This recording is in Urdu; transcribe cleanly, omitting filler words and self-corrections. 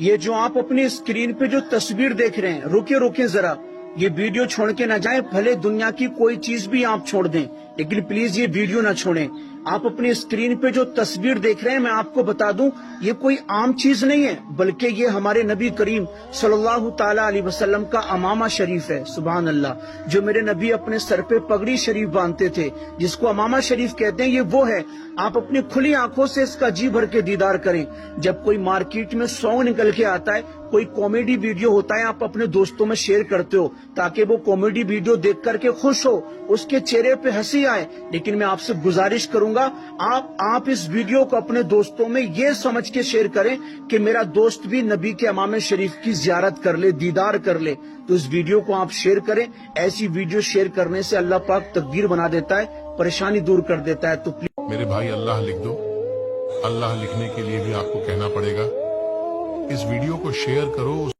یہ جو آپ اپنی اسکرین پہ جو تصویر دیکھ رہے ہیں، رکے رکے ذرا، یہ ویڈیو چھوڑ کے نہ جائیں. بھلے دنیا کی کوئی چیز بھی آپ چھوڑ دیں لیکن پلیز یہ ویڈیو نہ چھوڑیں. آپ اپنی اسکرین پہ جو تصویر دیکھ رہے ہیں، میں آپ کو بتا دوں یہ کوئی عام چیز نہیں ہے، بلکہ یہ ہمارے نبی کریم صلی اللہ تعالی علیہ وسلم کا امامہ شریف ہے. سبحان اللہ. جو میرے نبی اپنے سر پہ پگڑی شریف باندھتے تھے، جس کو امامہ شریف کہتے ہیں، یہ وہ ہے. آپ اپنی کھلی آنکھوں سے اس کا جی بھر کے دیدار کریں. جب کوئی مارکیٹ میں سانگ نکل کے آتا ہے، کوئی کامیڈی ویڈیو ہوتا ہے، آپ اپنے دوستوں میں شیئر کرتے ہو تاکہ وہ کامیڈی ویڈیو دیکھ کر کے خوش ہو، اس کے چہرے پہ ہنسی آئے. لیکن میں آپ سے گزارش کروں گا، آپ اس ویڈیو کو اپنے دوستوں میں یہ سمجھ کے شیئر کریں کہ میرا دوست بھی نبی کے امام شریف کی زیارت کر لے، دیدار کر لے. تو اس ویڈیو کو آپ شیئر کریں. ایسی ویڈیو شیئر کرنے سے اللہ پاک تقدیر بنا دیتا ہے، پریشانی دور کر دیتا ہے. تو میرے بھائی اللہ لکھ دو. اللہ لکھنے کے لیے بھی آپ کو کہنا پڑے گا. اس ویڈیو کو شیئر کرو.